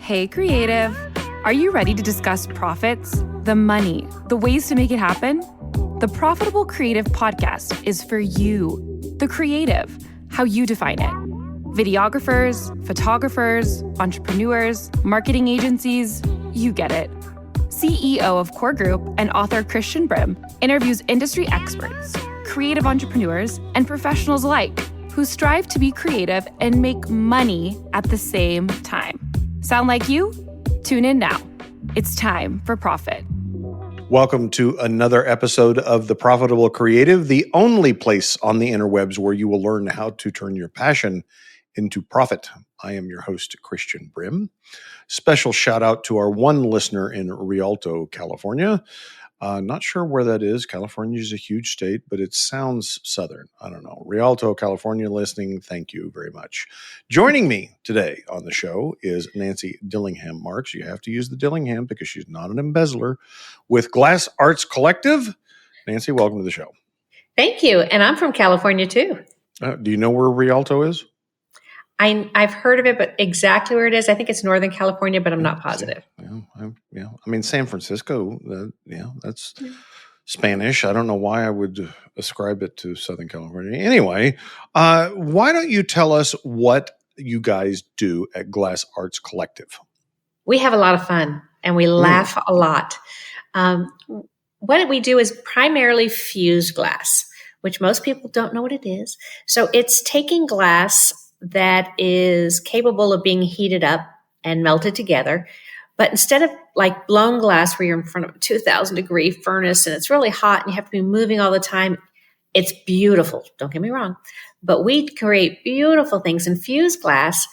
Hey, creative. Are you ready to discuss profits, the money, the ways to make it happen? The Profitable Creative Podcast is for you, the creative, how you define it. Videographers, photographers, entrepreneurs, marketing agencies, you get it. CEO of Core Group and author Christian Brim interviews industry experts, creative entrepreneurs, and professionals alike who strive to be creative and make money at the same time. Sound like you? Tune in now. It's time for profit. Welcome to another episode of The Profitable Creative, the only place on the interwebs where you will learn how to turn your passion into profit. I am your host, Christian Brim. Special shout out to our one listener in Rialto, California. Not sure where that is. California is a huge state, but it sounds southern. I don't know. Rialto, California listening, thank you very much. Joining me today on the show is Nancy Dillingham Marks. You have to use the Dillingham because she's not an embezzler. With Glass Arts Collective. Nancy, welcome to the show. Thank you. And I'm from California too. Do you know where Rialto is? I've heard of it, but exactly where it is, I think it's Northern California, but I'm not positive. Yeah. I mean, San Francisco, that's Spanish. I don't know why I would ascribe it to Southern California. Anyway, why don't you tell us what you guys do at Glass Arts Collective? We have a lot of fun and we laugh a lot. What we do is primarily fused glass, which most people don't know what it is. So it's taking glass that is capable of being heated up and melted together. But instead of like blown glass where you're in front of a 2,000 degree furnace and it's really hot and you have to be moving all the time, it's beautiful. Don't get me wrong. But we create beautiful things in fused glass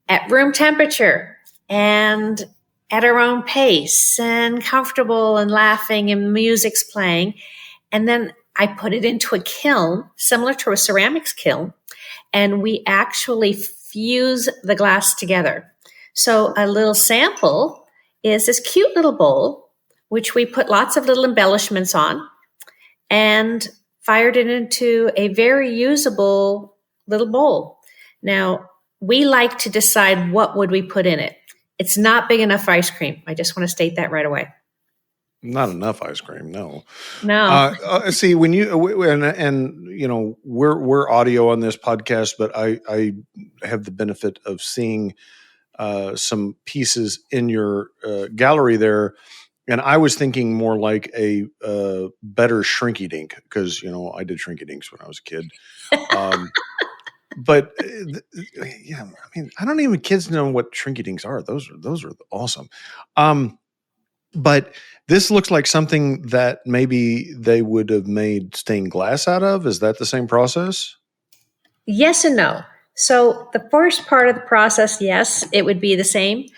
at room temperature and at our own pace and comfortable and laughing and music's playing. And then I put it into a kiln similar to a ceramics kiln. And we actually fuse the glass together. So a little sample is this cute little bowl, which we put lots of little embellishments on and fired it into a very usable little bowl. Now, we like to decide what would we put in it. It's not big enough for ice cream. I just want to state that right away. Not enough ice cream, no. See, when you and you know we're audio on this podcast, but I have the benefit of seeing some pieces in your gallery there, and I was thinking more like a better Shrinky Dink because I did Shrinky Dinks when I was a kid. But yeah, I mean, I don't even kids know what Shrinky Dinks are. Those are awesome. But this looks like something that maybe they would have made stained glass out of. Is that the same process? Yes and no. So the first part of the process, yes, it would be the same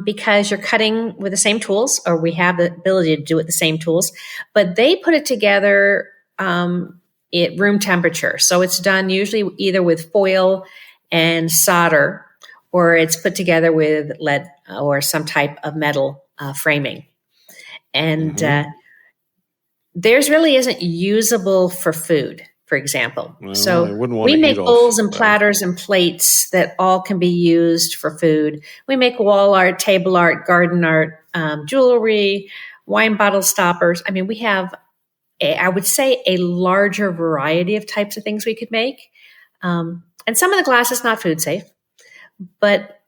because you're cutting with the same tools, or we have the ability to do it with the same tools. But they put it together at room temperature. So it's done usually either with foil and solder, or it's put together with lead or some type of metal framing. And theirs really isn't usable for food, for example. Well, so we make bowls and platters and plates that all can be used for food. We make wall art, table art, garden art, jewelry, wine bottle stoppers. I mean, we have, I would say, a larger variety of types of things we could make. And some of the glass is not food safe, but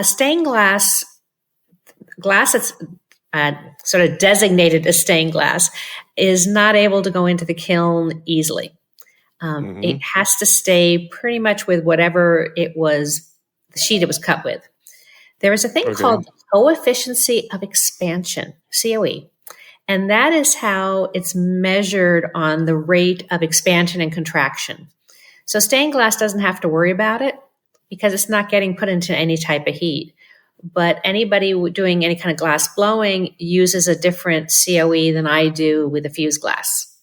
stained glass that's sort of designated as stained glass is not able to go into the kiln easily. It has to stay pretty much with whatever it was, the sheet it was cut with. There is a thing called coefficient of expansion, COE, and that is how it's measured on the rate of expansion and contraction. So stained glass doesn't have to worry about it because it's not getting put into any type of heat. But anybody doing any kind of glass blowing uses a different COE than I do with a fused glass.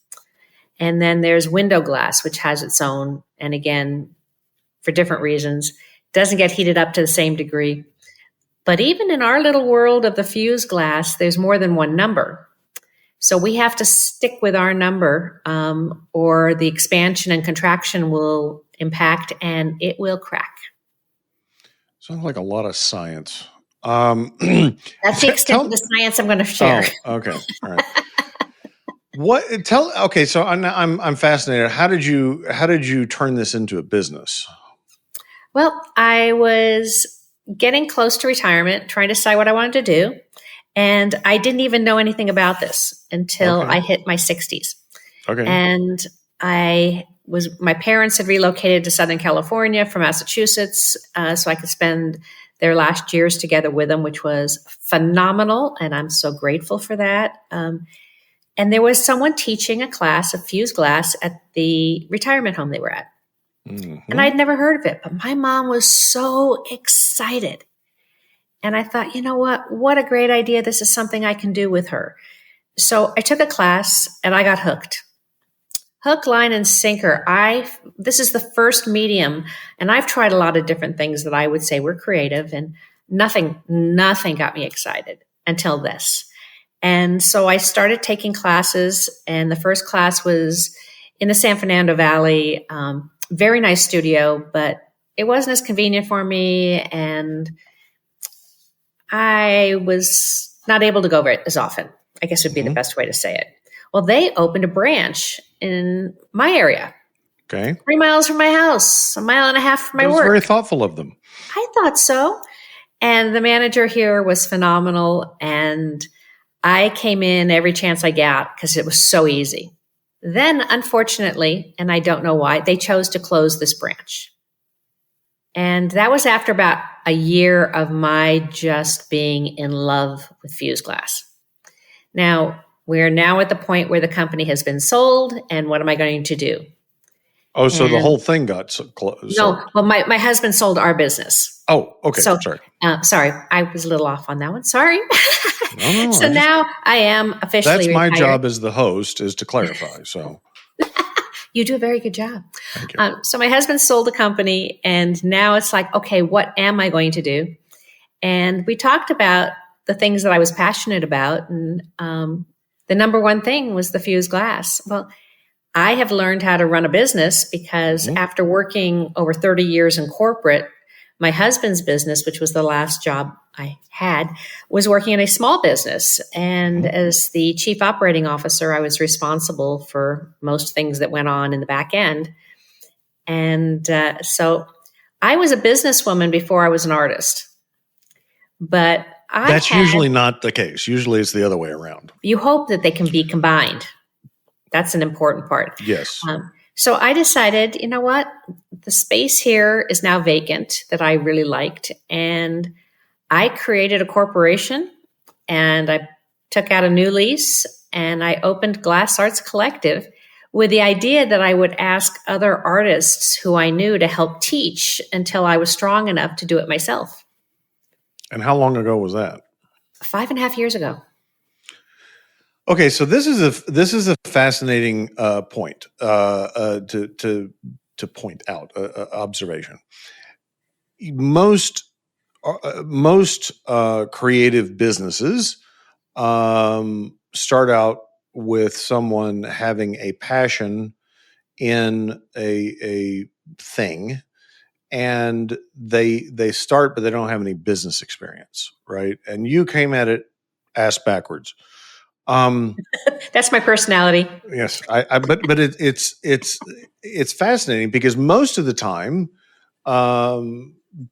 And then there's window glass, which has its own, and again, for different reasons, doesn't get heated up to the same degree. But even in our little world of the fused glass, there's more than one number. So we have to stick with our number or the expansion and contraction will impact and it will crack. Sounds like a lot of science. That's the extent of the science I'm going to share. Oh, okay. All right. So I'm fascinated. How did you turn this into a business? Well, I was getting close to retirement, trying to decide what I wanted to do. And I didn't even know anything about this until I hit my 60s. Okay. And my parents had relocated to Southern California from Massachusetts, so I could spend their last years together with them, which was phenomenal. And I'm so grateful for that. And there was someone teaching a class of fused glass at the retirement home they were at. Mm-hmm. And I'd never heard of it, but my mom was so excited. And I thought, you know what a great idea. This is something I can do with her. So I took a class and I got hooked. Hook, line, and sinker. This is the first medium, and I've tried a lot of different things that I would say were creative, and nothing got me excited until this. And so I started taking classes, and the first class was in the San Fernando Valley. Very nice studio, but it wasn't as convenient for me, and I was not able to go as often, I guess would be the best way to say it. Well, they opened a branch in my area. Okay. 3 miles from my house, 1.5 miles from my work. That was very thoughtful of them. I thought so. And the manager here was phenomenal. And I came in every chance I got because it was so easy. Then, unfortunately, and I don't know why, they chose to close this branch. And that was after about a year of my just being in love with fused glass. Now, we're now at the point where the company has been sold, and what am I going to do? Oh, so the whole thing got closed. No, well, my husband sold our business. Oh, okay. So, sorry. Sorry, I was a little off on that one. Sorry. No, so now I am officially That's retired. my job as the host, is to clarify. So you do a very good job. Thank you. So my husband sold the company, and now it's like, okay, what am I going to do? And we talked about the things that I was passionate about, and the number one thing was the fused glass. Well, I have learned how to run a business because after working over 30 years in corporate, my husband's business, which was the last job I had, was working in a small business. And as the chief operating officer, I was responsible for most things that went on in the back end. And so I was a businesswoman before I was an artist. But that's usually not the case. Usually it's the other way around. You hope that they can be combined. That's an important part. Yes. So I decided, you know what? The space here is now vacant that I really liked. And I created a corporation, and I took out a new lease, and I opened Glass Arts Collective with the idea that I would ask other artists who I knew to help teach until I was strong enough to do it myself. And how long ago was that? 5.5 years ago. Okay, so this is a fascinating point to point out observation. Most creative businesses start out with someone having a passion in a thing, and they start, but they don't have any business experience, right? And you came at it ass backwards. That's my personality. Yes, but it's fascinating because most of the time,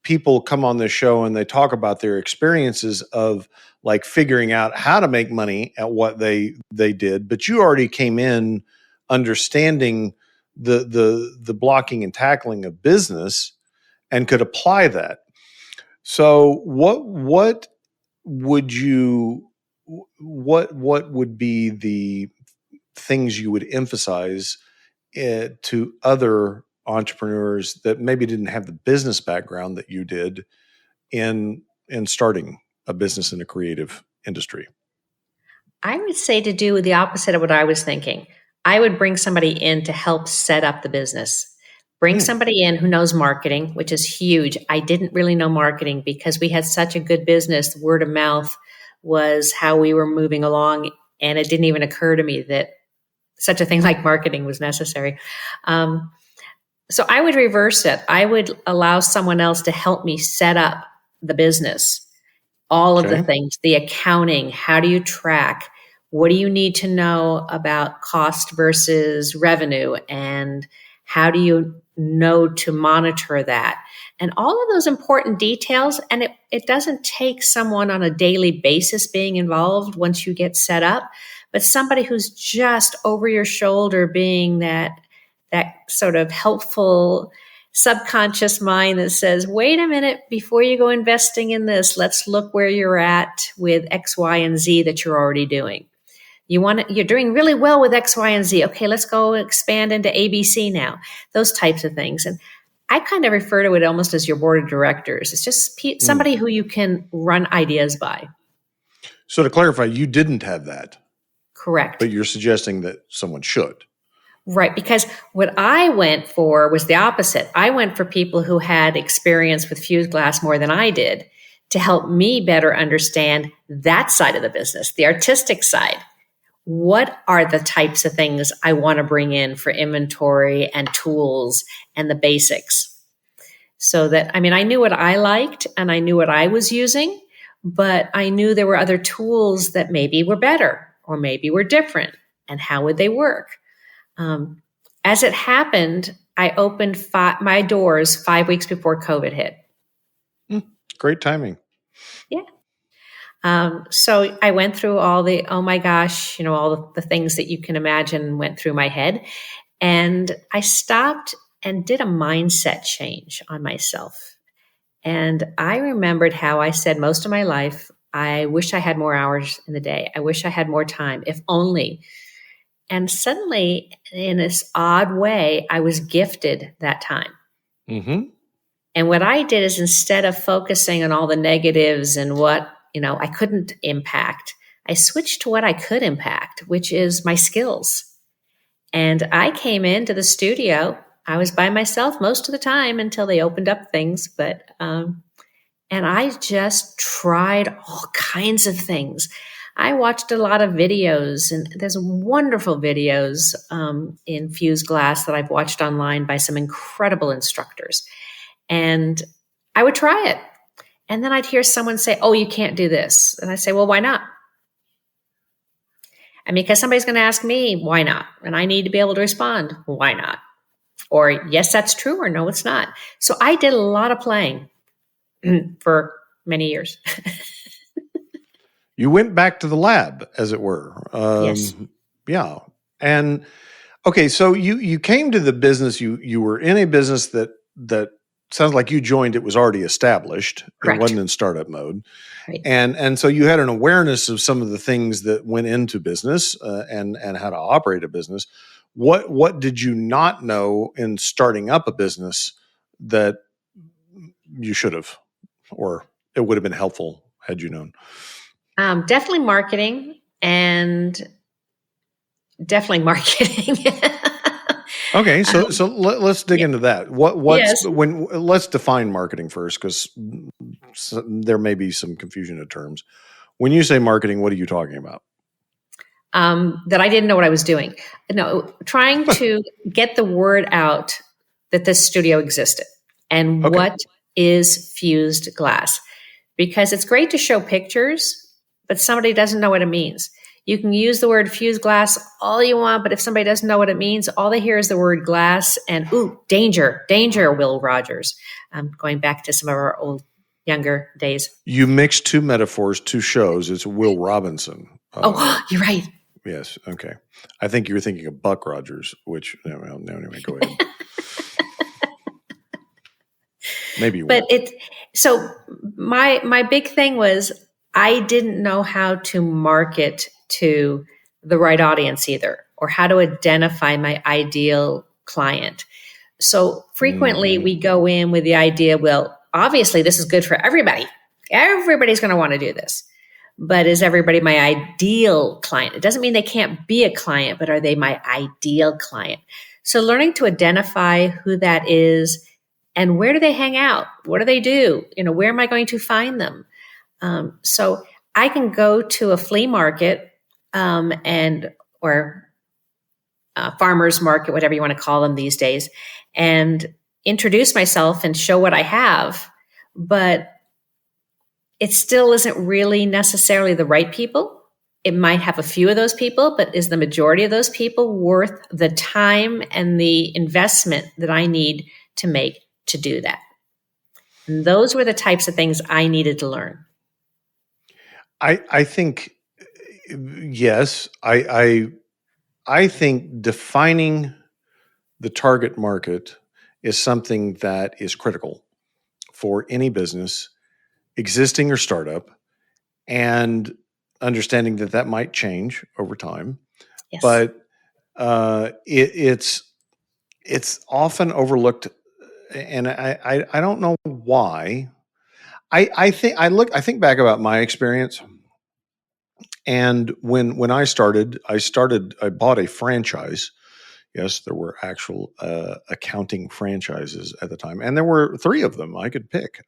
people come on this show and they talk about their experiences of like figuring out how to make money at what they did. But you already came in understanding the blocking and tackling of business and could apply that. So what would be the things you would emphasize to other entrepreneurs that maybe didn't have the business background that you did in starting a business in a creative industry? I would say to do the opposite of what I was thinking. I would bring somebody in to help set up the business. Bring somebody in who knows marketing, which is huge. I didn't really know marketing because we had such a good business. Word of mouth was how we were moving along, and it didn't even occur to me that such a thing like marketing was necessary. So I would reverse it. I would allow someone else to help me set up the business. all of the things, the accounting, how do you track? What do you need to know about cost versus revenue? And how do you know to monitor that? And all of those important details. And it doesn't take someone on a daily basis being involved once you get set up, but somebody who's just over your shoulder being that sort of helpful subconscious mind that says, wait a minute, before you go investing in this, let's look where you're at with X, Y, and Z that you're already doing. You're doing really well with X, Y, and Z. Okay, let's go expand into ABC now. Those types of things. And I kind of refer to it almost as your board of directors. It's just somebody who you can run ideas by. So to clarify, you didn't have that. Correct. But you're suggesting that someone should. Right, because what I went for was the opposite. I went for people who had experience with fused glass more than I did to help me better understand that side of the business, the artistic side. What are the types of things I want to bring in for inventory and tools and the basics? So that, I knew what I liked and I knew what I was using, but I knew there were other tools that maybe were better or maybe were different, and how would they work? As it happened, I opened my doors 5 weeks before COVID hit. Great timing. Yeah. So I went through all the, oh my gosh, all the things that you can imagine went through my head. And I stopped and did a mindset change on myself. And I remembered how I said most of my life, I wish I had more hours in the day. I wish I had more time, if only. And suddenly, in this odd way, I was gifted that time. Mm-hmm. And what I did is, instead of focusing on all the negatives and what, I couldn't impact, I switched to what I could impact, which is my skills. And I came into the studio. I was by myself most of the time until they opened up things. And I just tried all kinds of things. I watched a lot of videos, and there's wonderful videos in fused glass that I've watched online by some incredible instructors. And I would try it. And then I'd hear someone say, oh, you can't do this. And I say, well, why not? Because somebody's going to ask me, why not? And I need to be able to respond, why not? Or yes, that's true, or no, it's not. So I did a lot of playing for many years. You went back to the lab, as it were. Yes. Yeah. And okay, so you came to the business. You were in a business that sounds like you joined. It was already established. Correct. It wasn't in startup mode. Right. And so you had an awareness of some of the things that went into business and how to operate a business. What did you not know in starting up a business that you should have, or it would have been helpful had you known? Definitely marketing. Okay, so let's dig into that. Yes. Let's define marketing first, because there may be some confusion of terms. When you say marketing, what are you talking about? That I didn't know what I was doing. No, trying to get the word out that this studio existed and what is fused glass. Because it's great to show pictures, but somebody doesn't know what it means. You can use the word fused glass all you want, but if somebody doesn't know what it means, all they hear is the word glass and, ooh, danger, Will Rogers. Going back to some of our old, younger days. You mixed two metaphors, two shows. It's Will Robinson. You're right. Yes. Okay. I think you were thinking of Buck Rogers, which, anyway, go ahead. Maybe you But so my big thing was I didn't know how to market to the right audience either, or how to identify my ideal client. So frequently we go in with the idea, well, obviously this is good for everybody. Everybody's going to want to do this. But is everybody my ideal client? It doesn't mean they can't be a client, but are they my ideal client? So learning to identify who that is and where do they hang out? What do they do? Where am I going to find them? So I can go to a flea market or farmer's market, whatever you want to call them these days, and introduce myself and show what I have. But it still isn't really necessarily the right people. It might have a few of those people, but is the majority of those people worth the time and the investment that I need to make to do that? And those were the types of things I needed to learn. I think yes. I think defining the target market is something that is critical for any business, existing or startup, and understanding that that might change over time. Yes. But it's often overlooked, and I don't know why. I think back about my experience, and when I bought a franchise. Yes, there were actual accounting franchises at the time, and there were 3 of them I could pick.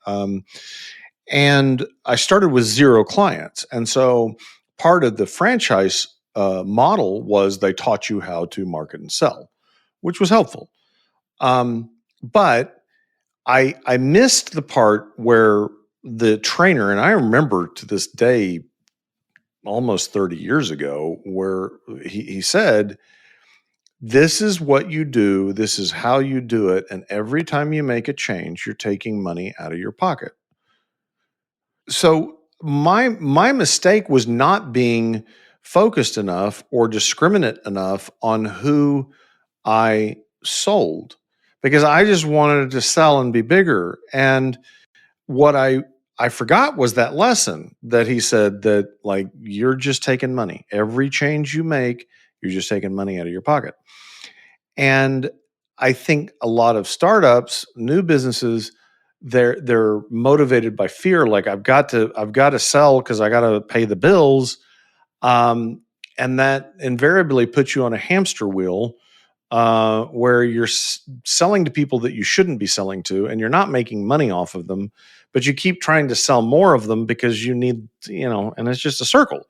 And I started with 0 clients, and so part of the franchise model was they taught you how to market and sell, which was helpful. But I missed the part where the trainer, and I remember to this day, almost 30 years ago, where he said, this is what you do. This is how you do it. And every time you make a change, you're taking money out of your pocket. So my mistake was not being focused enough or discriminate enough on who I sold, because I just wanted to sell and be bigger. And what I forgot was that lesson that he said, that like, you're just taking money. Every change you make, you're just taking money out of your pocket. And I think a lot of startups, new businesses, they're motivated by fear. Like, I've got to sell because I got to pay the bills, and that invariably puts you on a hamster wheel where you're selling to people that you shouldn't be selling to, and you're not making money off of them, but you keep trying to sell more of them because you need, and it's just a circle.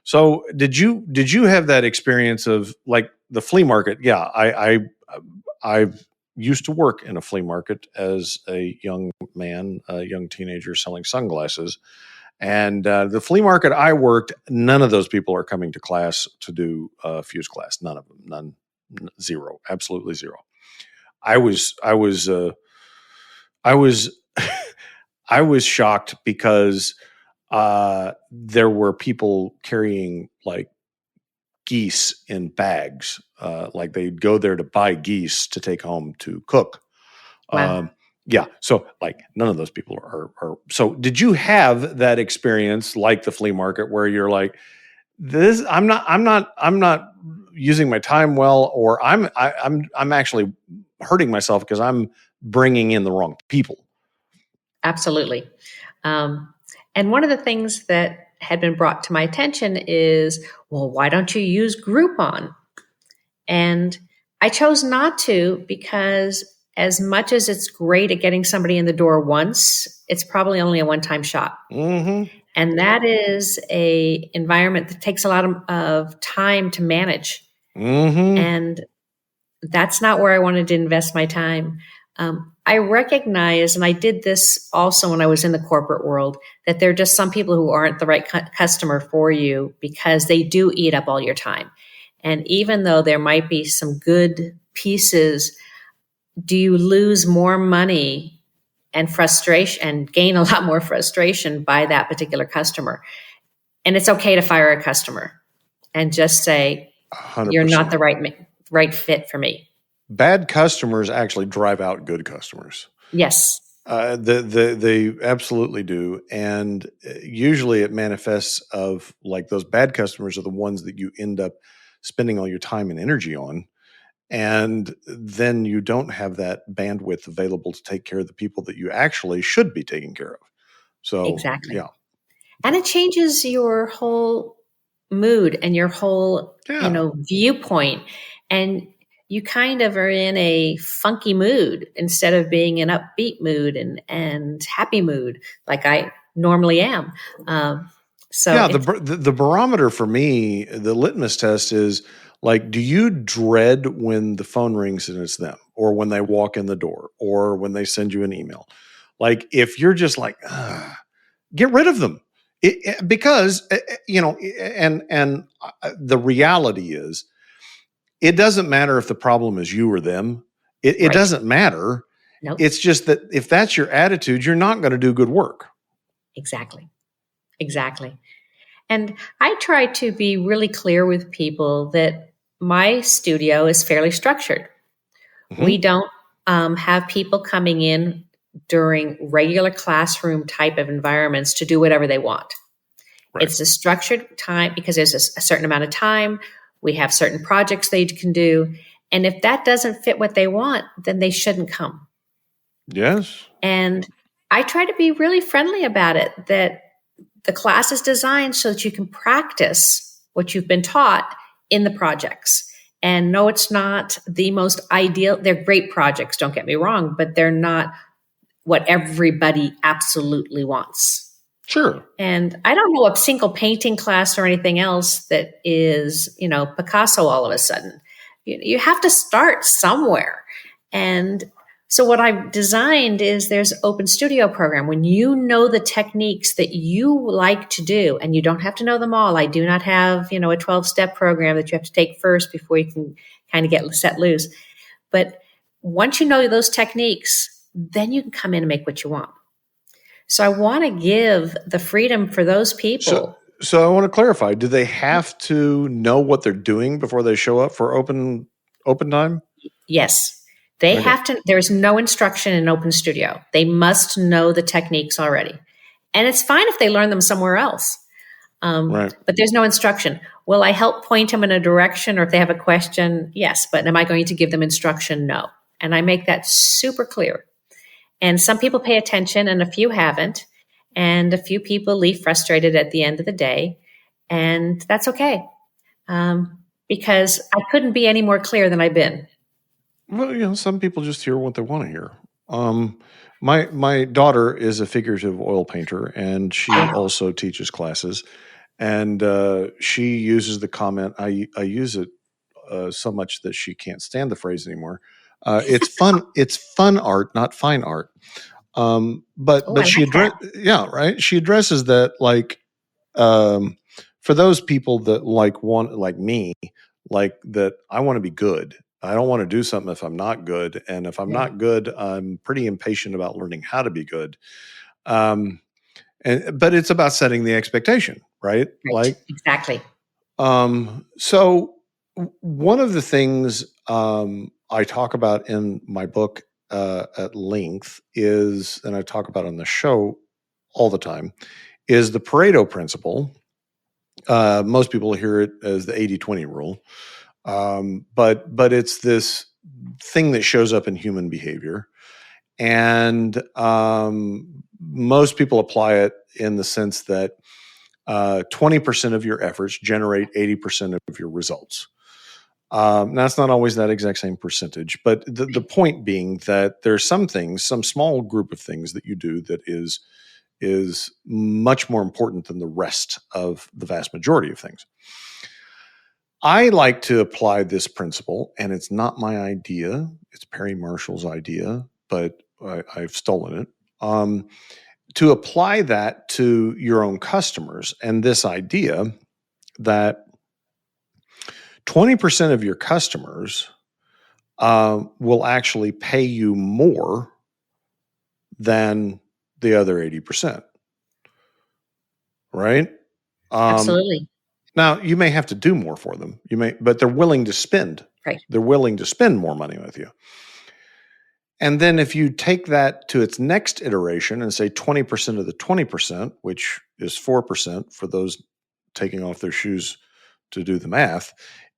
So did you have that experience of like the flea market? Yeah, I used to work in a flea market as a young man, a young teenager selling sunglasses. And the flea market I worked, none of those people are coming to class to do Fuse class. None of them. Zero. Absolutely zero. I was I was shocked because there were people carrying like geese in bags. Like they'd go there to buy geese to take home to cook. Wow. Yeah. So like none of those people are. So did you have that experience like the flea market where you're like, I'm not using my time well, or I'm actually hurting myself because I'm bringing in the wrong people? Absolutely. And one of the things that had been brought to my attention is, well, why don't you use Groupon? And I chose not to, because as much as it's great at getting somebody in the door once, it's probably only a one-time shot. Mm-hmm. And that is a environment that takes a lot of time to manage. Mm-hmm. And that's not where I wanted to invest my time. I recognize, and I did this also when I was in the corporate world, that there are just some people who aren't the right customer for you because they do eat up all your time. And even though there might be some good pieces, do you lose more money and frustration and gain a lot more frustration by that particular customer? And it's okay to fire a customer and just say, 100%. You're not the right fit for me. Bad customers actually drive out good customers. Yes. They absolutely do. And usually it manifests of like those bad customers are the ones that you end up spending all your time and energy on. And then you don't have that bandwidth available to take care of the people that you actually should be taking care of. So, exactly. Yeah. And it changes your whole mood and your whole, viewpoint. And you kind of are in a funky mood instead of being in upbeat mood and happy mood like I normally am. The barometer for me, the litmus test is like, do you dread when the phone rings and it's them, or when they walk in the door, or when they send you an email? Like, if you're just like, get rid of them. Because and the reality is, it doesn't matter if the problem is you or them. It Right. doesn't matter. Nope. It's just that if that's your attitude, you're not going to do good work. Exactly. And I try to be really clear with people that my studio is fairly structured. Mm-hmm. We don't have people coming in during regular classroom type of environments to do whatever they want. Right. It's a structured time because there's a certain amount of time. We have certain projects they can do. And if that doesn't fit what they want, then they shouldn't come. Yes. And I try to be really friendly about it, that the class is designed so that you can practice what you've been taught in the projects. And no, it's not the most ideal. They're great projects, don't get me wrong, but they're not what everybody absolutely wants. Sure. And I don't know a single painting class or anything else that is, Picasso all of a sudden. You have to start somewhere. And so what I've designed is there's open studio program. When you know the techniques that you like to do, and you don't have to know them all. I do not have, a 12-step program that you have to take first before you can kind of get set loose. But once you know those techniques, then you can come in and make what you want. So I want to give the freedom for those people. So I want to clarify, do they have to know what they're doing before they show up for open time? Yes. They have to. There's no instruction in Open Studio. They must know the techniques already. And it's fine if they learn them somewhere else. But there's no instruction. Will I help point them in a direction, or if they have a question? Yes. But am I going to give them instruction? No. And I make that super clear. And some people pay attention and a few haven't. And a few people leave frustrated at the end of the day. And that's okay. Because I couldn't be any more clear than I've been. Well, some people just hear what they want to hear. My daughter is a figurative oil painter, and she also teaches classes. And she uses the comment, I use it so much that she can't stand the phrase anymore. It's fun. It's fun art, not fine art. But she She addresses that, like, for those people that like me, like that, I want to be good. I don't want to do something if I'm not good. And if I'm not good, I'm pretty impatient about learning how to be good. But it's about setting the expectation, right? Like, exactly. So one of the things I talk about in my book at length is, and I talk about on the show all the time, is the Pareto principle. Most people hear it as the 80-20 rule. But it's this thing that shows up in human behavior. And most people apply it in the sense that 20% of your efforts generate 80% of your results. Now, it's not always that exact same percentage, but the point being that there's some things, some small group of things that you do that is much more important than the rest of the vast majority of things. I like to apply this principle, and it's not my idea. It's Perry Marshall's idea, but I've stolen it. To apply that to your own customers, and this idea that 20% of your customers will actually pay you more than the other 80%. Right? Absolutely. Now, you may have to do more for them. But they're willing to spend. Right. They're willing to spend more money with you. And then if you take that to its next iteration and say 20% of the 20%, which is 4% for those taking off their shoes to do the math,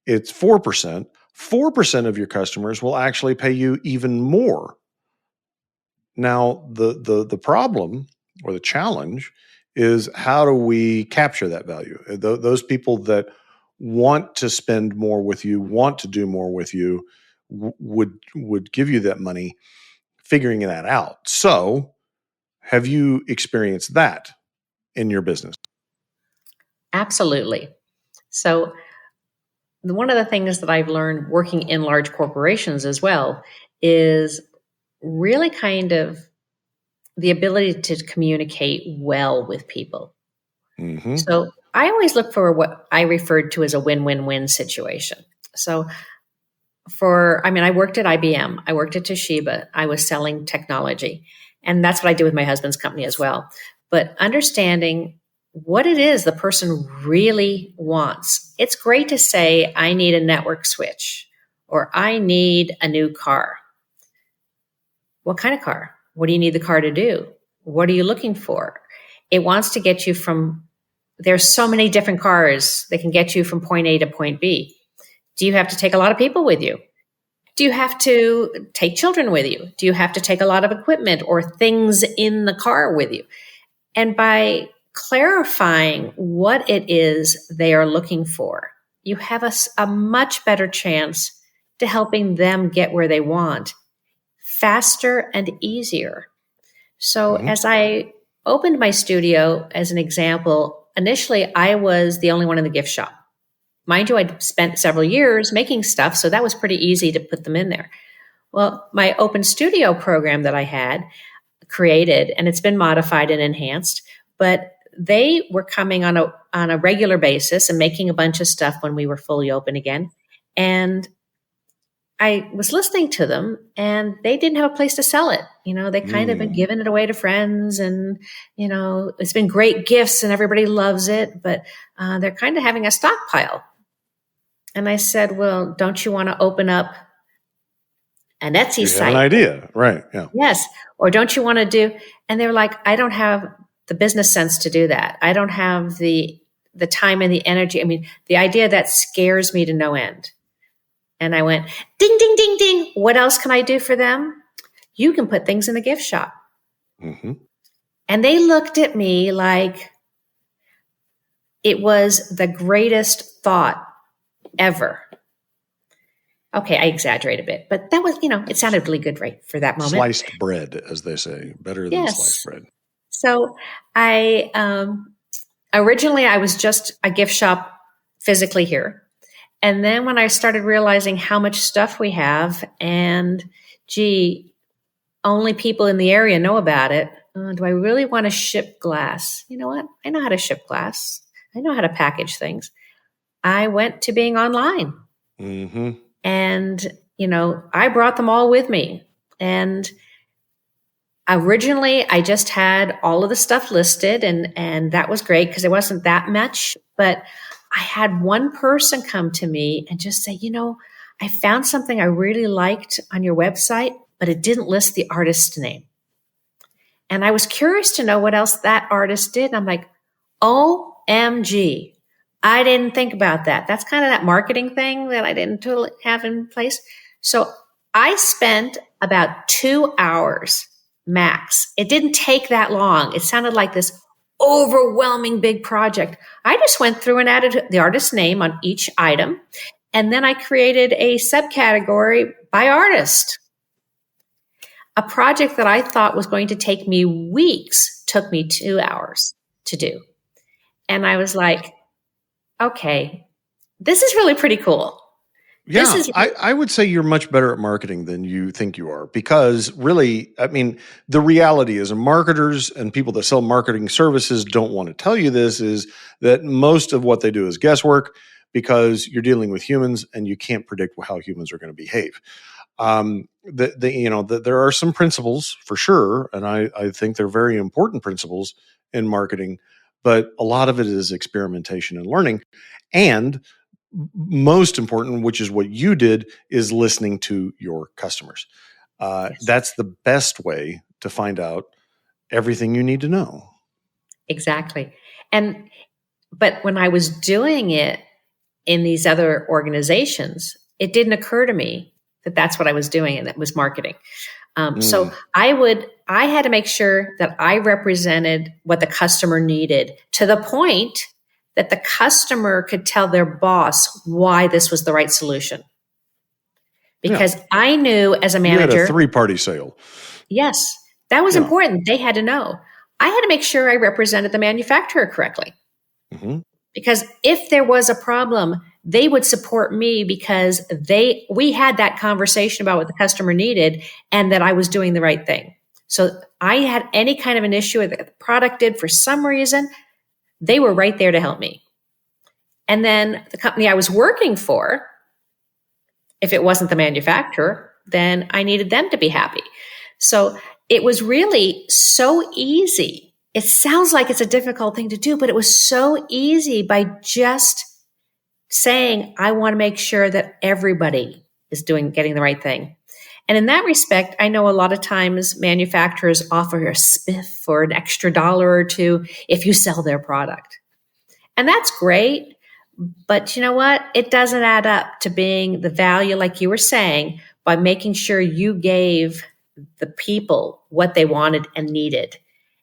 it's 4%. 4% of your customers will actually pay you even more. Now, the problem or the challenge is, how do we capture that value? Those people that want to spend more with you, want to do more with you, would give you that money, figuring that out. So, have you experienced that in your business? Absolutely. So, one of the things that I've learned working in large corporations as well is really kind of the ability to communicate well with people. Mm-hmm. So I always look for what I referred to as a win-win-win situation. So I worked at IBM, I worked at Toshiba, I was selling technology, and that's what I did with my husband's company as well. But understanding what it is the person really wants. It's great to say, I need a network switch, or I need a new car. What kind of car? What do you need the car to do? What are you looking for? It wants to get you there's so many different cars that can get you from point A to point B. Do you have to take a lot of people with you? Do you have to take children with you? Do you have to take a lot of equipment or things in the car with you? And by clarifying what it is they are looking for, you have a much better chance to helping them get where they want faster and easier. So as I opened my studio, as an example, initially I was the only one in the gift shop. Mind you, I'd spent several years making stuff, so that was pretty easy to put them in there. Well, my open studio program that I had created, and it's been modified and enhanced, but they were coming on a regular basis and making a bunch of stuff when we were fully open again. And I was listening to them, and they didn't have a place to sell it. They kind of been giving it away to friends, and, it's been great gifts and everybody loves it, but they're kind of having a stockpile. And I said, well, don't you want to open up an Etsy site? An idea, right? Yeah. Yes. Or don't you want to do? And they were like, I don't have the business sense to do that. I don't have the time and the energy. I mean, the idea that scares me to no end. And I went, ding, ding, ding, ding. What else can I do for them? You can put things in the gift shop. Mm-hmm. And they looked at me like it was the greatest thought ever. Okay, I exaggerate a bit, but that was, it sounded really good right for that moment. Sliced bread, as they say, better than sliced bread. So I originally I was just a gift shop physically here. And then when I started realizing how much stuff we have, and only people in the area know about it, do I really want to ship glass? You know what? I know how to ship glass. I know how to package things. I went to being online. Mm-hmm. And, I brought them all with me. And originally I just had all of the stuff listed, and that was great because it wasn't that much. But I had one person come to me and just say, I found something I really liked on your website, but it didn't list the artist's name. And I was curious to know what else that artist did. And I'm like, OMG. I didn't think about that. That's kind of that marketing thing that I didn't totally have in place. So I spent about 2 hours max. It didn't take that long. It sounded like this overwhelming big project. I just went through and added the artist's name on each item. And then I created a subcategory by artist. A project that I thought was going to take me weeks took me 2 hours to do. And I was like, okay, this is really pretty cool. Yeah, I would say you're much better at marketing than you think you are, because really, I mean, the reality is, marketers and people that sell marketing services don't want to tell you this, is that most of what they do is guesswork, because you're dealing with humans and you can't predict how humans are going to behave. There are some principles for sure, and I think they're very important principles in marketing, but a lot of it is experimentation and learning. And most important, which is what you did, is listening to your customers. Yes. That's the best way to find out everything you need to know. Exactly. But when I was doing it in these other organizations, it didn't occur to me that that's what I was doing, and that was marketing. So I had to make sure that I represented what the customer needed, to the point that the customer could tell their boss why this was the right solution. Because I knew as a manager— You had a 3-party sale. Yes, that was important. They had to know. I had to make sure I represented the manufacturer correctly. Mm-hmm. Because if there was a problem, they would support me, because we had that conversation about what the customer needed and that I was doing the right thing. So I had any kind of an issue with the product did for some reason, they were right there to help me. And then the company I was working for, if it wasn't the manufacturer, then I needed them to be happy. So it was really so easy. It sounds like it's a difficult thing to do, but it was so easy by just saying, I want to make sure that everybody is getting the right thing. And in that respect, I know a lot of times manufacturers offer a spiff for an extra $1 or $2 if you sell their product. And that's great. But you know what? It doesn't add up to being the value, like you were saying, by making sure you gave the people what they wanted and needed.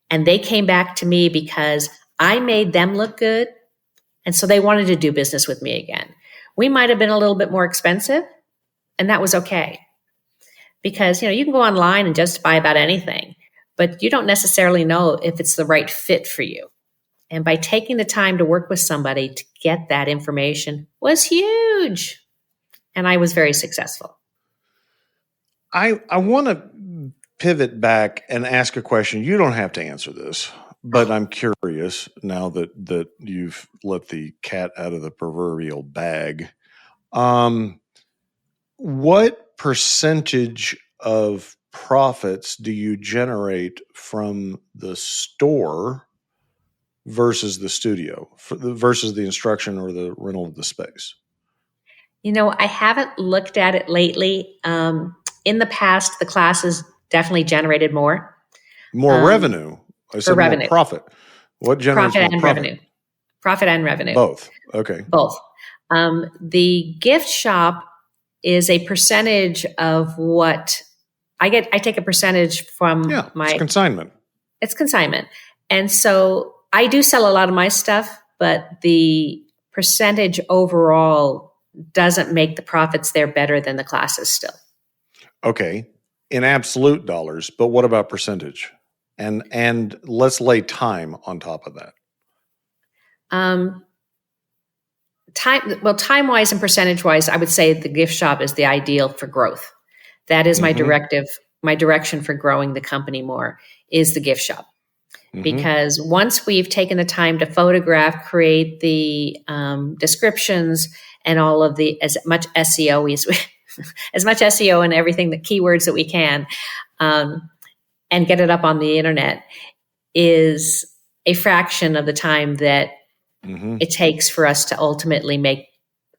And they came back to me because I made them look good. And so they wanted to do business with me again. We might have been a little bit more expensive, and that was okay. Because, you can go online and just buy about anything, but you don't necessarily know if it's the right fit for you. And by taking the time to work with somebody to get that information was huge. And I was very successful. I want to pivot back and ask a question. You don't have to answer this, but I'm curious now that you've let the cat out of the proverbial bag. What percentage of profits do you generate from the store versus the studio, versus the instruction or the rental of the space? I haven't looked at it lately. In the past, the classes definitely generated more. More revenue. I said revenue. More profit. What generates profit more and profit? Revenue. Profit and revenue. Both. Okay. Both. The gift shop is a percentage of what I get. I take a percentage from it's consignment. It's consignment. And so I do sell a lot of my stuff, but the percentage overall doesn't make the profits there better than the classes still. Okay. In absolute dollars, but what about percentage? And let's lay time on top of that. Time-wise and percentage-wise, I would say the gift shop is the ideal for growth. That is my direction for growing the company more is the gift shop. Mm-hmm. Because once we've taken the time to photograph, create the descriptions and all of as much SEO and everything, the keywords that we can, and get it up on the internet is a fraction of the time that it takes for us to ultimately make,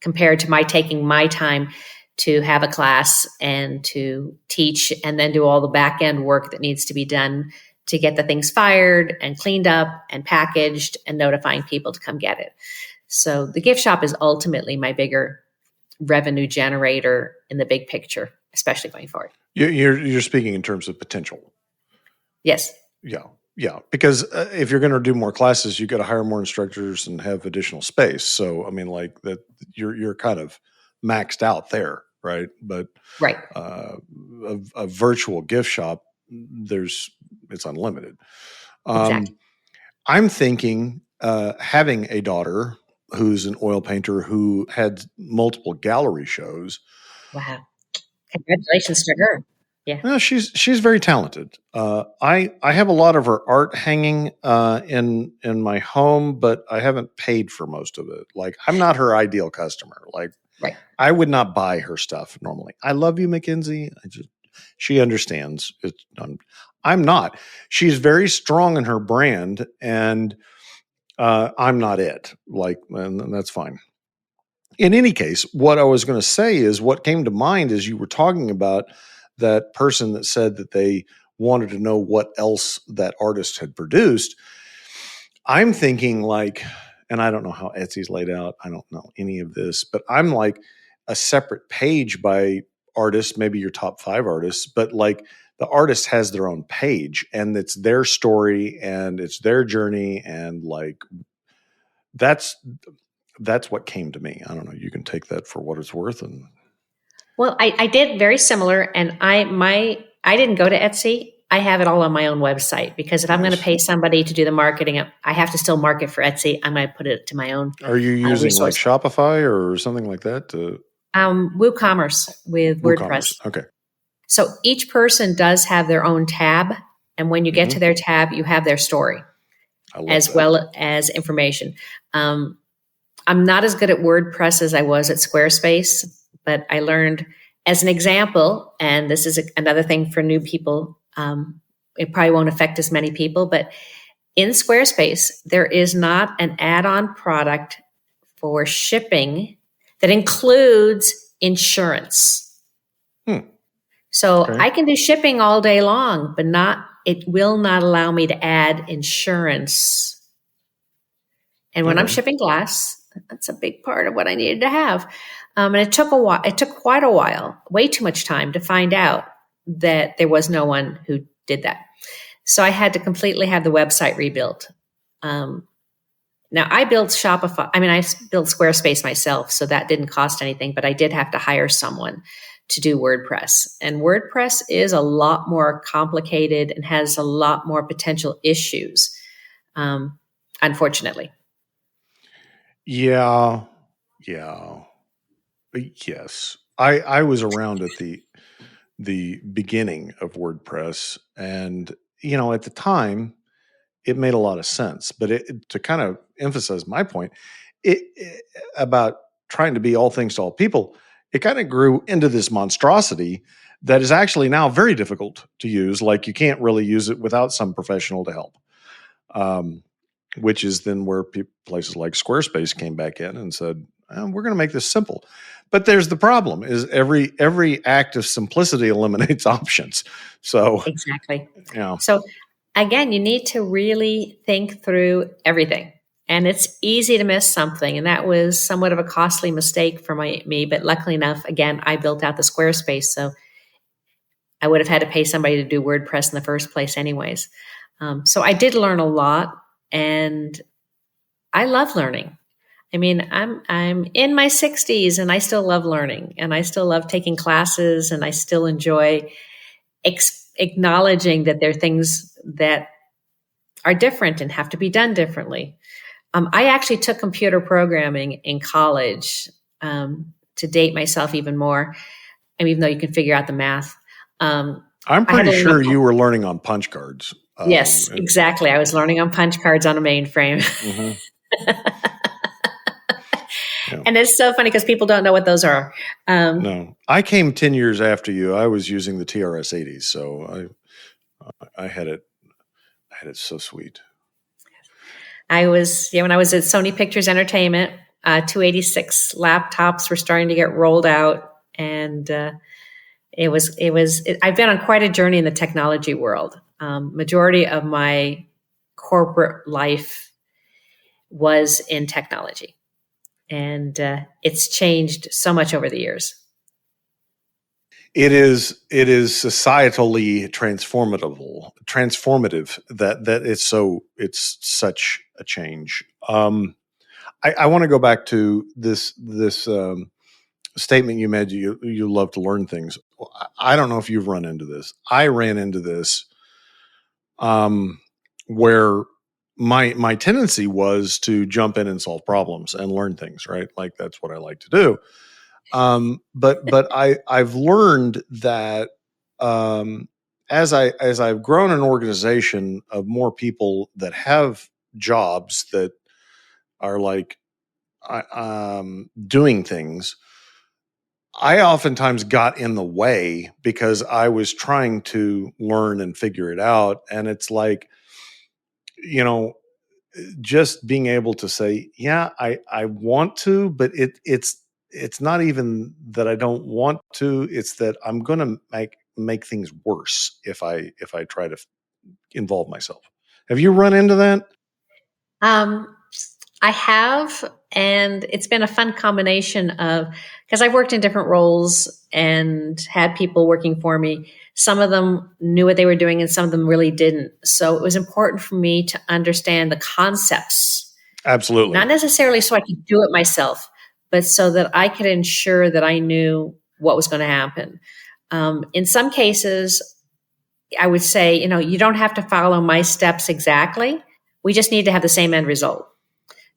compared to my taking my time to have a class and to teach and then do all the back end work that needs to be done to get the things fired and cleaned up and packaged and notifying people to come get it. So the gift shop is ultimately my bigger revenue generator in the big picture, especially going forward. You're speaking in terms of potential. Yes. Yeah. Because if you're going to do more classes, you got to hire more instructors and have additional space. So I mean, like that, you're kind of maxed out there, right? But right, a virtual gift shop, it's unlimited. Exactly. I'm thinking having a daughter who's an oil painter who had multiple gallery shows. Wow! Congratulations to her. Yeah, no, she's very talented. I have a lot of her art hanging in my home, but I haven't paid for most of it. Like, I'm not her ideal customer. Like, right. I would not buy her stuff normally. I love you, Mackenzie. She understands. I'm not. She's very strong in her brand, and I'm not it. Like, and that's fine. In any case, what I was going to say is what came to mind as you were talking about that person that said that they wanted to know what else that artist had produced. I'm thinking like, and I don't know how Etsy's laid out. I don't know any of this, but I'm like a separate page by artists, maybe your top 5 artists, but like the artist has their own page and it's their story and it's their journey. And like, that's what came to me. I don't know. You can take that for what it's worth. And well, I did very similar, and I didn't go to Etsy. I have it all on my own website because if I'm going to pay somebody to do the marketing, I have to still market for Etsy. I'm going to put it to my own. Are you using like Shopify or something like that? WooCommerce with WordPress. Okay. So each person does have their own tab And when you get to their tab, you have their story as well as information. I'm not as good at WordPress as I was at Squarespace, but I learned as an example, and this is another thing for new people. It probably won't affect as many people, but in Squarespace, there is not an add-on product for shipping that includes insurance. So I can do shipping all day long, but it will not allow me to add insurance. And when I'm shipping glass, that's a big part of what I needed to have. And it took a while. It took quite a while, way too much time to find out that there was no one who did that. So I had to completely have the website rebuilt. Now I built Shopify. I built Squarespace myself, so that didn't cost anything, but I did have to hire someone to do WordPress. And WordPress is a lot more complicated and has a lot more potential issues, unfortunately. Yeah. Yes. I was around at the beginning of WordPress, and, at the time, it made a lot of sense. But to kind of emphasize my point, about trying to be all things to all people, it kind of grew into this monstrosity that is actually now very difficult to use. Like, you can't really use it without some professional to help, which is then where places like Squarespace came back in and said, we're going to make this simple. But there's the problem: is every act of simplicity eliminates options. So exactly. So again, you need to really think through everything. And it's easy to miss something. And that was somewhat of a costly mistake for me. But luckily enough, again, I built out the Squarespace. So I would have had to pay somebody to do WordPress in the first place anyways. So I did learn a lot, and I love learning. I'm in my 60s and I still love learning, and I still love taking classes, and I still enjoy acknowledging that there are things that are different and have to be done differently. I actually took computer programming in college, to date myself even more. Even though you can figure out the math. I'm pretty sure you were learning on punch cards. Yes, exactly. I was learning on punch cards on a mainframe. And it's so funny because people don't know what those are. No, I came 10 years after you. I was using the TRS-80s, so I had it so sweet. I was, when I was at Sony Pictures Entertainment, 286 laptops were starting to get rolled out, and I've been on quite a journey in the technology world. Majority of my corporate life was in technology, and it's changed so much over the years. It is societally transformative that it's such a change. I want to go back to this statement you made. You love to learn things. I don't know if you've run into this. I ran into this, where my tendency was to jump in and solve problems and learn things, right? Like, that's what I like to do. But I've learned that, as I've grown an organization of more people that have jobs that are like, doing things, I oftentimes got in the way because I was trying to learn and figure it out. And it's like, just being able to say, yeah, I want to, but it's not even that I don't want to. It's that I'm going to make things worse if I try to involve myself. Have you run into that? I have, and it's been a fun combination of, because I've worked in different roles and had people working for me. Some of them knew what they were doing and some of them really didn't. So it was important for me to understand the concepts. Absolutely. Not necessarily so I could do it myself, but so that I could ensure that I knew what was going to happen. In some cases, I would say, you don't have to follow my steps exactly. We just need to have the same end result.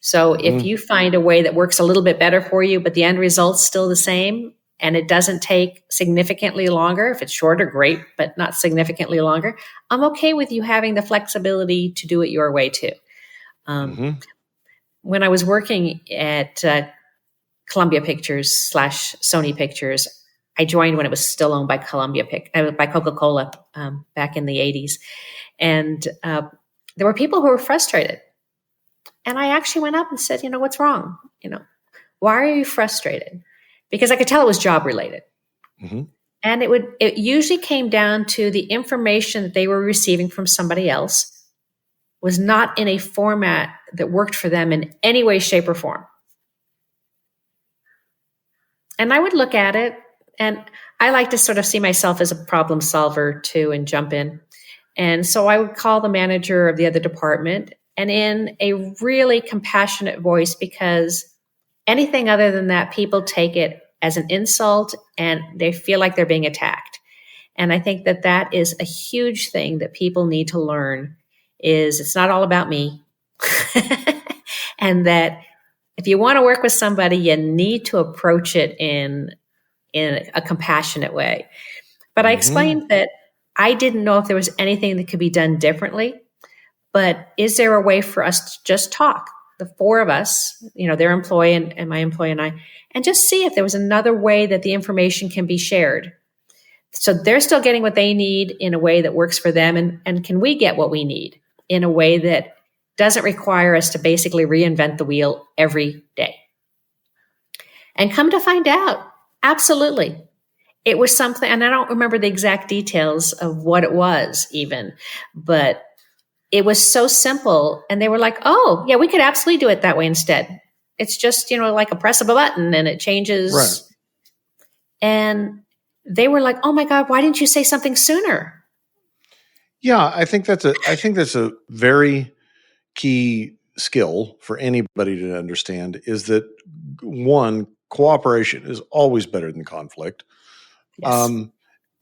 So if you find a way that works a little bit better for you, but the end result's still the same, and it doesn't take significantly longer, if it's shorter, great, but not significantly longer, I'm okay with you having the flexibility to do it your way too. When I was working at Columbia Pictures / Sony Pictures, I joined when it was still owned by by Coca-Cola back in the 80s. And there were people who were frustrated. And I actually went up and said, what's wrong? Why are you frustrated? Because I could tell it was job related. And it usually came down to the information that they were receiving from somebody else was not in a format that worked for them in any way, shape, or form. And I would look at it, and I like to sort of see myself as a problem solver too and jump in. And so I would call the manager of the other department, and in a really compassionate voice, because anything other than that, people take it as an insult and they feel like they're being attacked. And I think that is a huge thing that people need to learn, is it's not all about me. And that if you want to work with somebody, you need to approach it in a compassionate way. But I explained that I didn't know if there was anything that could be done differently, but is there a way for us to just talk, the four of us, their employee and my employee and I, and just see if there was another way that the information can be shared. So they're still getting what they need in a way that works for them. And can we get what we need in a way that doesn't require us to basically reinvent the wheel every day? And come to find out, absolutely. It was something, and I don't remember the exact details of what it was even, but it was so simple. And they were like, oh, yeah, we could absolutely do it that way instead. It's just, like a press of a button and it changes. Right. And they were like, oh my God, why didn't you say something sooner? Yeah, I think that's a very key skill for anybody to understand, is that one, cooperation is always better than conflict. Yes.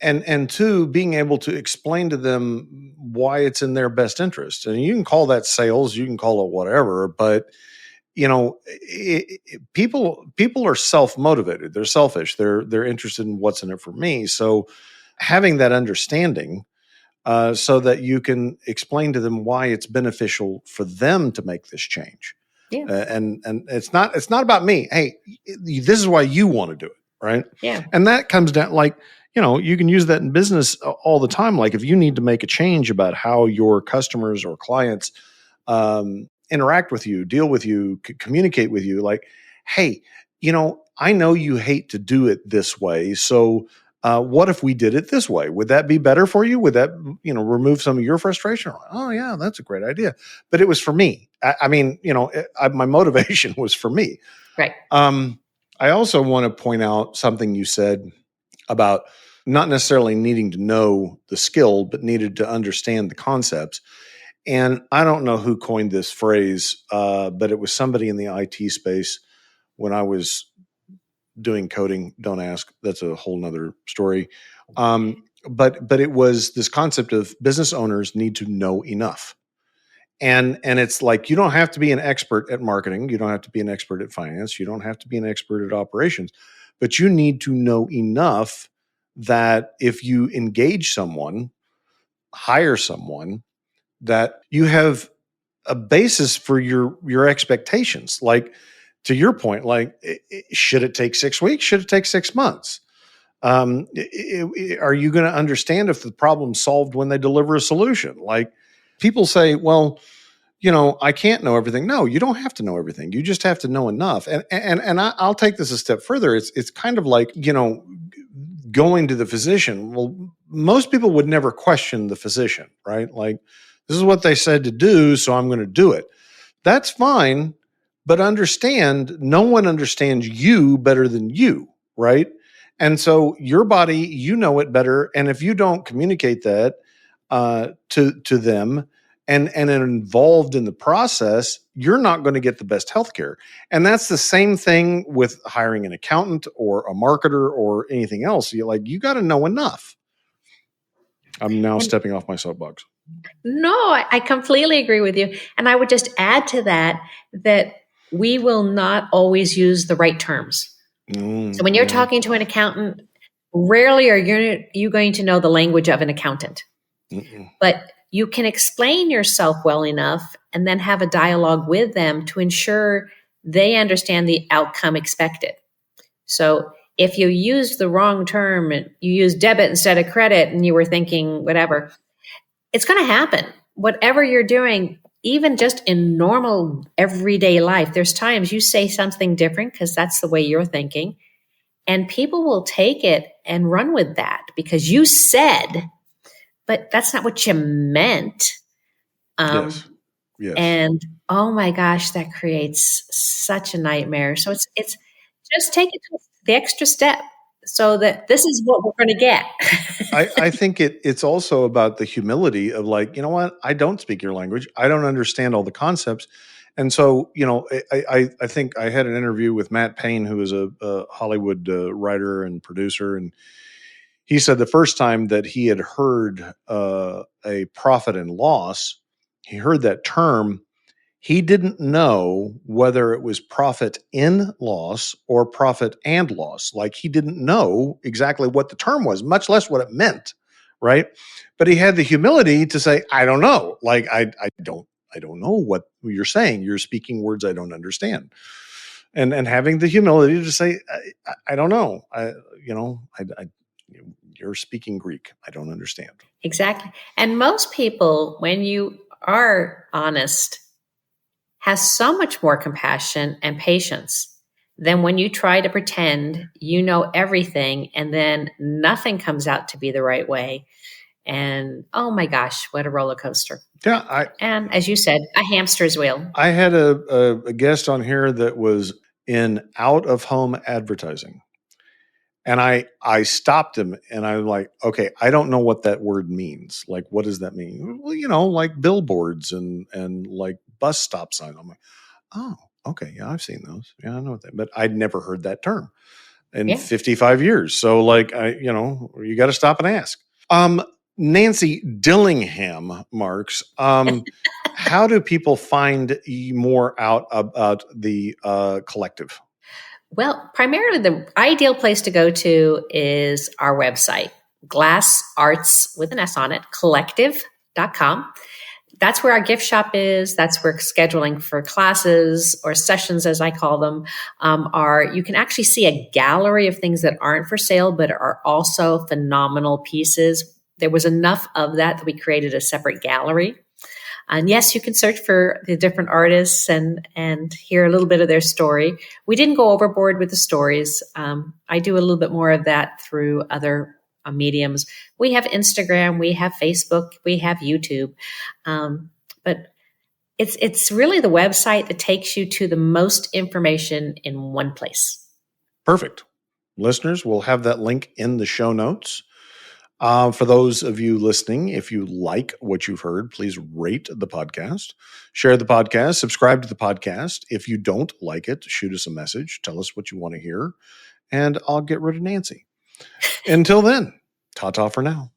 And two, being able to explain to them why it's in their best interest. And you can call that sales, you can call it whatever, but people are self-motivated. They're selfish. They're interested in what's in it for me. So having that understanding, so that you can explain to them why it's beneficial for them to make this change. Yeah. And it's not about me. Hey, this is why you want to do it, right? Yeah. And that comes down, like, you can use that in business all the time. Like if you need to make a change about how your customers or clients interact with you, deal with you, communicate with you, like, hey, I know you hate to do it this way. So what if we did it this way? Would that be better for you? Would that, remove some of your frustration? Like, oh yeah, that's a great idea. But it was for me. My motivation was for me. Right. I also want to point out something you said about not necessarily needing to know the skill, but needed to understand the concepts. And I don't know who coined this phrase, but it was somebody in the IT space when I was doing coding. Don't ask. That's a whole nother story. But it was this concept of business owners need to know enough. And it's like, you don't have to be an expert at marketing. You don't have to be an expert at finance. You don't have to be an expert at operations, but you need to know enough that if you engage someone, hire someone, that you have a basis for your expectations. Like, to your point, like, should it take 6 weeks? Should it take 6 months? Are you going to understand if the problem's solved when they deliver a solution? Like, people say, well, I can't know everything. No, you don't have to know everything. You just have to know enough. And I'll take this a step further. It's kind of like, going to the physician. Well, most people would never question the physician, right? Like, this is what they said to do, so I'm going to do it. That's fine, but understand, no one understands you better than you, right? And so your body, it better. And if you don't communicate that to them and involved in the process, you're not going to get the best healthcare. And that's the same thing with hiring an accountant or a marketer or anything else. You got to know enough. I'm now stepping off my soapbox. No, I completely agree with you. And I would just add to that we will not always use the right terms. So when you're talking to an accountant, rarely are you going to know the language of an accountant. But you can explain yourself well enough and then have a dialogue with them to ensure they understand the outcome expected. So if you use the wrong term, and you use debit instead of credit, and you were thinking whatever, it's going to happen. Whatever you're doing, even just in normal everyday life, there's times you say something different because that's the way you're thinking. And people will take it and run with that because you said, but that's not what you meant. Yes. And oh my gosh, that creates such a nightmare. So it's just take it to the extra step so that this is what we're going to get. I think it's also about the humility of like, you know what? I don't speak your language. I don't understand all the concepts. And so, I think I had an interview with Matt Payne, who is a Hollywood writer and producer. And he said the first time that he had heard a profit and loss, he heard that term. He didn't know whether it was profit in loss or profit and loss. Like he didn't know exactly what the term was, much less what it meant, right? But he had the humility to say, I don't know. Like I don't know what you're saying. You're speaking words I don't understand. And having the humility to say, I don't know. You're speaking Greek. I don't understand. Exactly. And most people, when you are honest, has so much more compassion and patience than when you try to pretend you know everything and then nothing comes out to be the right way. And oh my gosh, what a roller coaster. Yeah. And as you said, a hamster's wheel. I had a guest on here that was in out-of-home advertising. And I stopped him and I was like, okay, I don't know what that word means. Like, what does that mean? Well, like billboards and like bus stop sign. I'm like, oh, okay. Yeah, I've seen those. Yeah, I know that. But I'd never heard that term in 55 years. So like, you got to stop and ask. Nancy Dillingham Marks, how do people find more out about the collective? Well, primarily the ideal place to go to is our website, Glass Arts with an S on it, collective.com. That's where our gift shop is. That's where scheduling for classes or sessions, as I call them, are. You can actually see a gallery of things that aren't for sale, but are also phenomenal pieces. There was enough of that we created a separate gallery. And yes, you can search for the different artists and hear a little bit of their story. We didn't go overboard with the stories. I do a little bit more of that through other mediums. We have Instagram, we have Facebook, we have YouTube. But it's really the website that takes you to the most information in one place. Perfect. Listeners, we'll have that link in the show notes. For those of you listening, if you like what you've heard, please rate the podcast, share the podcast, subscribe to the podcast. If you don't like it, shoot us a message. Tell us what you want to hear, and I'll get rid of Nancy. Until then, ta-ta for now.